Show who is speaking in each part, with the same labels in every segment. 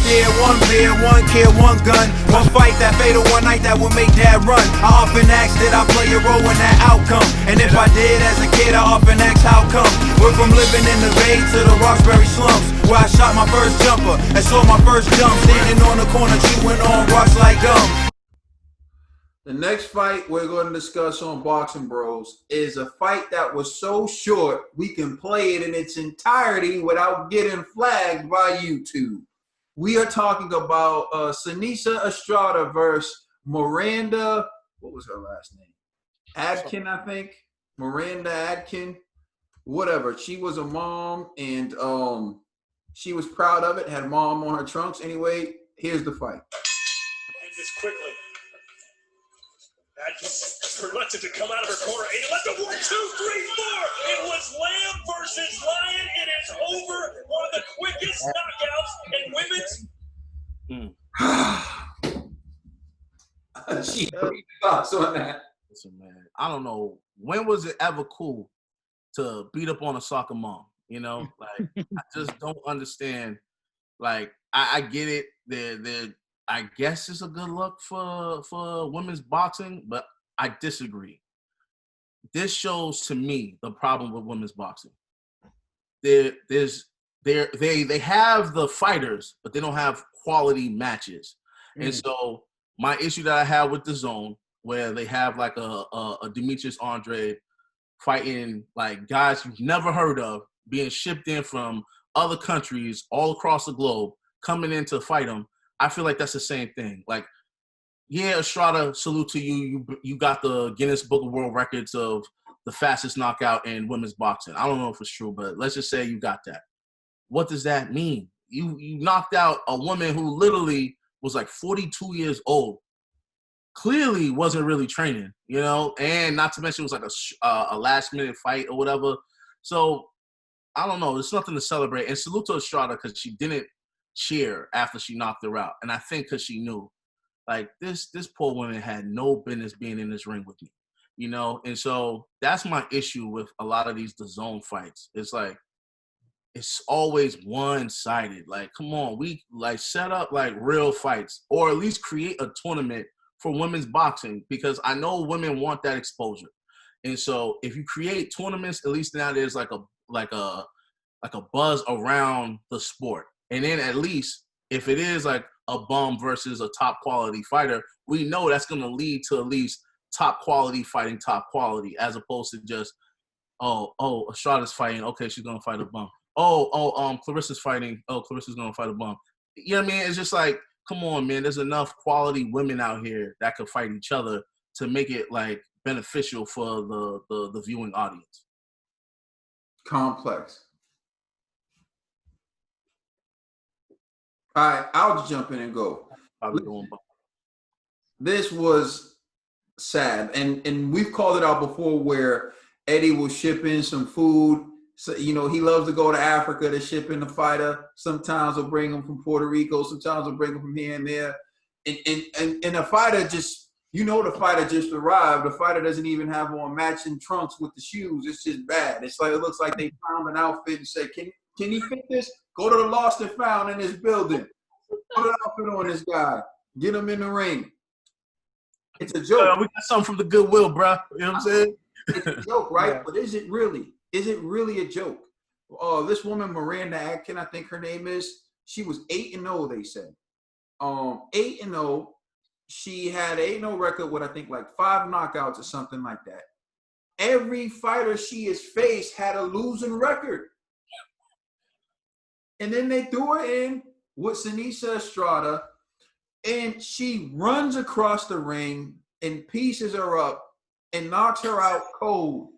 Speaker 1: share, one beer, one kill, one gun, one fight that fatal, one night that would make dad run. I often ask, did I play a role in that outcome? And if I did as a kid, I often ask, how come? We're from living in the Bay to the Roxbury slums, where I shot my first jumper and saw my first jump, standing on the corner chewing on rocks like gum. The next fight we're going to discuss on Boxing Bros is a fight that was so short we can play it in its entirety without getting flagged by YouTube. We are talking about Seniesa Estrada versus Miranda, what was her last name? Adkins, I think. Miranda Adkins, whatever. She was a mom, and she was proud of it, had mom on her trunks. Anyway, here's the fight.
Speaker 2: And just quickly. Adkins reluctant to come out of her corner. And he left a 1, 2, 3, 4. It was Lamb versus Lion. It is over. One of the quickest knockouts in women's.
Speaker 1: Gee, thoughts on that?
Speaker 3: Listen, man, I don't know. When was it ever cool to beat up on a soccer mom? You know, like, I just don't understand. Like, I get it. They're I guess it's a good look for women's boxing, but I disagree. This shows to me the problem with women's boxing. They have the fighters, but they don't have quality matches. And so my issue that I have with the Zone, where they have like a Demetrius Andre fighting like guys you've never heard of, being shipped in from other countries all across the globe, coming in to fight them. I feel like that's the same thing. Like, yeah, Estrada, salute to you. You got the Guinness Book of World Records of the fastest knockout in women's boxing. I don't know if it's true, but let's just say you got that. What does that mean? You knocked out a woman who literally was like 42 years old. Clearly wasn't really training, you know, and not to mention it was like a last-minute fight or whatever. So, I don't know. There's nothing to celebrate. And salute to Estrada because she didn't cheer after she knocked her out. And I think because she knew, like, this poor woman had no business being in this ring with me, you know? And so that's my issue with a lot of these DAZN fights. It's like, it's always one-sided. Like, come on, we like set up like real fights, or at least create a tournament for women's boxing, because I know women want that exposure. And so if you create tournaments, at least now there's like a buzz around the sport. And then at least if it is like a bum versus a top quality fighter, we know that's going to lead to at least top quality fighting top quality, as opposed to just, Estrada's fighting. Okay, she's going to fight a bum. Clarissa's fighting. Oh, Clarissa's going to fight a bum. You know what I mean? It's just like, come on, man. There's enough quality women out here that could fight each other to make it like beneficial for the viewing audience.
Speaker 1: Complex. All right, I'll just jump in and go. This was sad, and we've called it out before, where Eddie will ship in some food. So, you know, he loves to go to Africa to ship in the fighter. Sometimes he'll bring them from Puerto Rico. Sometimes he'll bring them from here and there. And the fighter just, you know, the fighter just arrived. The fighter doesn't even have on matching trunks with the shoes. It's just bad. It's like, it looks like they found an outfit and said, can you fit this? Go to the lost and found in this building. Put an outfit on this guy. Get him in the ring. It's a joke.
Speaker 3: We got something from the Goodwill, bro. You know what I'm saying?
Speaker 1: It's a joke, right? Yeah. But is it really? Is it really a joke? This woman, Miranda Adkins, I think her name is, she was 8-0, they said. 8-0. She had an 8-0 record with, I think, like 5 knockouts or something like that. Every fighter she has faced had a losing record. And then they threw her in with Seniesa Estrada, and she runs across the ring and pieces her up and knocks her out cold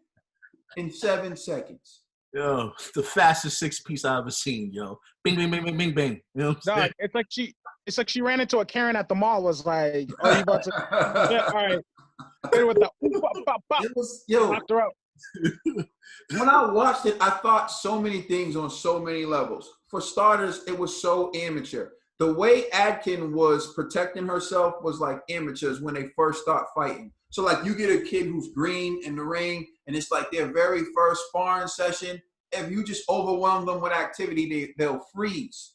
Speaker 1: in 7 seconds.
Speaker 3: Yo, the fastest 6-piece I've ever seen, yo. Bing, bing, bing, bing, bing, bing. You know what I'm saying?
Speaker 4: It's like she ran into a Karen at the mall, was like, oh, you about to yeah, all right. Hit her with the knocked her out.
Speaker 1: When I watched it, I thought so many things on so many levels. For starters, it was so amateur. The way Adkins was protecting herself was like amateurs when they first start fighting. So like you get a kid who's green in the ring, and it's like their very first sparring session. If you just overwhelm them with activity, they'll freeze.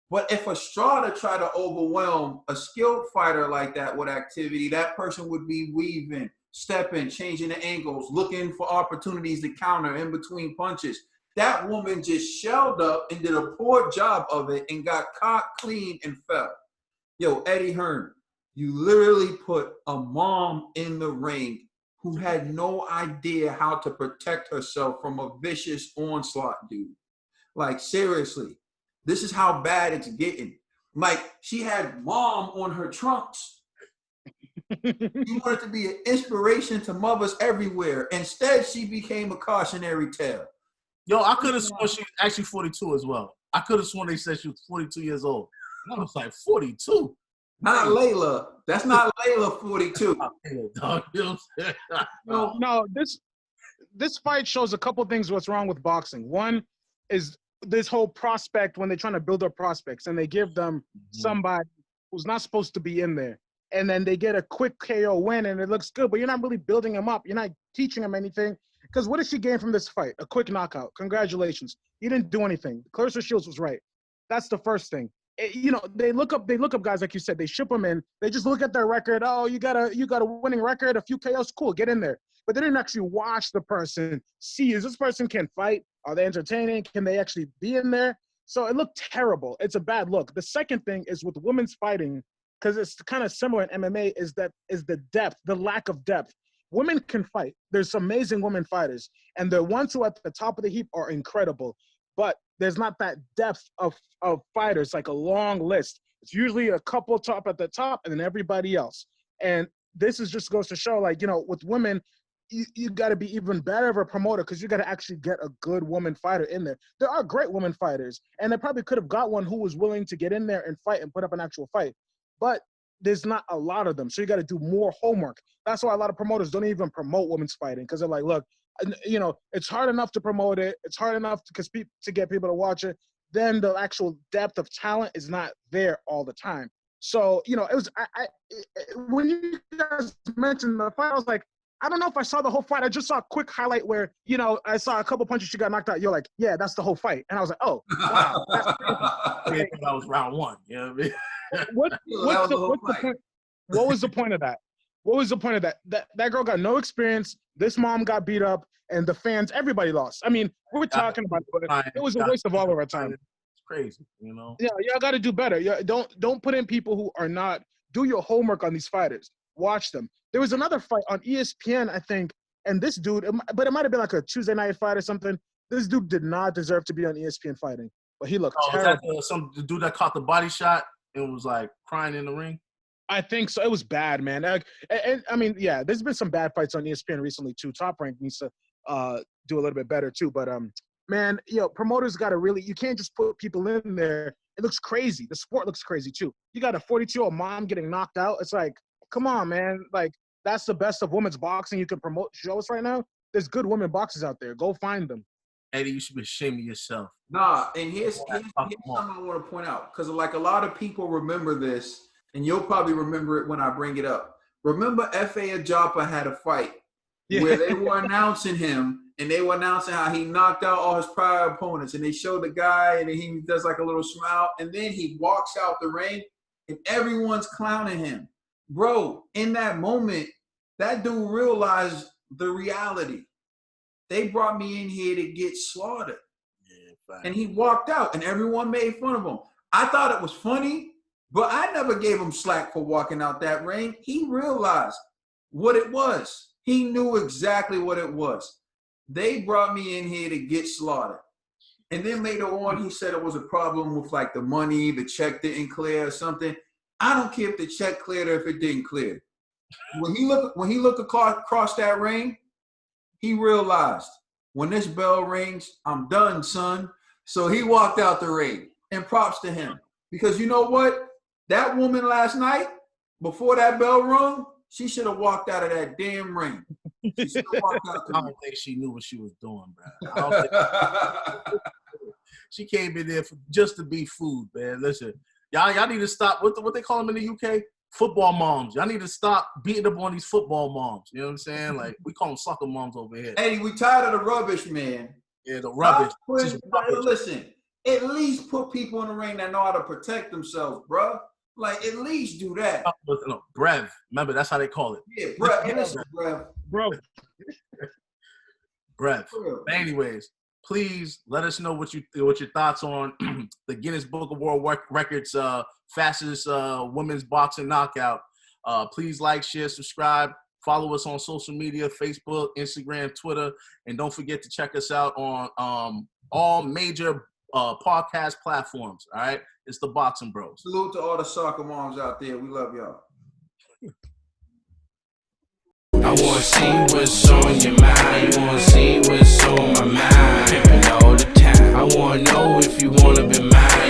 Speaker 5: But if Estrada tried to overwhelm a skilled fighter like that with activity, that person would be weaving, stepping, changing the angles, looking for opportunities to counter in between punches. That woman just shelled up and did a poor job of it and got caught clean and fell. Yo, Eddie Hearn, you literally put a mom in the ring who had no idea how to protect herself from a vicious onslaught, dude. Like, seriously, this is how bad it's getting. Like, she had mom on her trunks. She wanted to be an inspiration to mothers everywhere. Instead, she became a cautionary tale.
Speaker 3: Yo, I could have sworn she was actually 42 as well. I could have sworn they said she was 42 years old. And I was like, 42?
Speaker 5: Not Layla. That's not Layla 42.
Speaker 4: No, this fight shows a couple things what's wrong with boxing. One is this whole prospect when they're trying to build up prospects and they give them somebody who's not supposed to be in there. And then they get a quick KO win and it looks good, but you're not really building them up. You're not teaching them anything. Because what did she gain from this fight? A quick knockout. Congratulations. You didn't do anything. Clarissa Shields was right. That's the first thing. They look up guys like you said. They ship them in. They just look at their record. Oh, you got a winning record, a few KOs, cool, get in there. But they didn't actually watch the person. See, is this person can fight? Are they entertaining? Can they actually be in there? So it looked terrible. It's a bad look. The second thing is with women's fighting, because it's kind of similar in MMA, is the depth, the lack of depth. Women can fight. There's amazing women fighters, and the ones who are at the top of the heap are incredible. But there's not that depth of fighters, like a long list. It's usually a couple top at the top, and then everybody else. And this is just goes to show, like, with women, you got to be even better of a promoter because you got to actually get a good woman fighter in there. There are great women fighters, and they probably could have got one who was willing to get in there and fight and put up an actual fight. But there's not a lot of them, so you got to do more homework. That's why a lot of promoters don't even promote women's fighting because they're like, look, it's hard enough to promote it. It's hard enough to get people to watch it. Then the actual depth of talent is not there all the time. So, it was when you guys mentioned the fight, I was like, I don't know if I saw the whole fight. I just saw a quick highlight where, I saw a couple punches she got knocked out. You're like, yeah, that's the whole fight. And I was like, oh, wow. That's crazy.
Speaker 3: That was round one. You know what I mean?
Speaker 4: What's the point? What was the point of that? What was the point of that? That girl got no experience. This mom got beat up, and the fans, everybody lost. I mean, we're talking about it, but it was a waste of all of our time.
Speaker 3: It's crazy, Yeah,
Speaker 4: y'all got to do better. Don't put in people who are not. Do your homework on these fighters. Watch them. There was another fight on ESPN, I think, and this dude, but it might have been like a Tuesday night fight or something. This dude did not deserve to be on ESPN fighting, but he looked terrible.
Speaker 3: Was that the dude that caught the body shot and was like crying in the ring?
Speaker 4: I think so. It was bad, man. And I mean, yeah, there's been some bad fights on ESPN recently too. Top Rank needs to do a little bit better too. But man, promoters got to really. You can't just put people in there. It looks crazy. The sport looks crazy too. You got a 42-year-old mom getting knocked out. It's like, come on, man. Like, that's the best of women's boxing you can promote. Show us right now. There's good women boxers out there. Go find them.
Speaker 3: Eddie, you should be ashamed of yourself.
Speaker 5: Nah, and here's something I want to point out, because like a lot of people remember this, and you'll probably remember it when I bring it up. Remember F.A. Ajapa had a fight where they were announcing him, and they were announcing how he knocked out all his prior opponents, and they showed the guy, and he does like a little smile, and then he walks out the ring, and everyone's clowning him. Bro, in that moment, that dude realized the reality. They brought me in here to get slaughtered. Yeah, and he walked out, and everyone made fun of him. I thought it was funny, but I never gave him slack for walking out that ring. He realized what it was. He knew exactly what it was. They brought me in here to get slaughtered. And then later on, he said it was a problem with like the money, the check didn't clear or something. I don't care if the check cleared or if it didn't clear. When he looked across that ring, he realized when this bell rings, I'm done, son. So he walked out the ring, and props to him. Because you know what? That woman last night, before that bell rung, she should have walked out of that damn ring. She should have walked out the ring.
Speaker 3: I don't think she knew what she was doing, bro. She came in there just to be food, man. Listen, y'all need to stop. What they call them in the UK? Football moms. Y'all need to stop beating up on these football moms. You know what I'm saying? Like, we call them soccer moms over here.
Speaker 5: Hey, we tired of the rubbish, man.
Speaker 3: Yeah, the rubbish.
Speaker 5: Listen, At least put people in the ring that know how to protect themselves, bro. Like, at least do that.
Speaker 3: No, brev. Remember, that's how they call it.
Speaker 5: Yeah, brev. Listen, brev.
Speaker 4: Bro,
Speaker 3: Brev. But anyways, please let us know what your thoughts on the Guinness Book of World Records fastest women's boxing knockout. Please like, share, subscribe. Follow us on social media, Facebook, Instagram, Twitter, and don't forget to check us out on all major podcast platforms. All right, it's the Boxing Bros.
Speaker 5: Salute to all the soccer moms out there. We love y'all.
Speaker 6: I wanna see what's on your mind. You wanna see what's on my mind. Pimpin' all the time. I wanna know if you wanna be mine.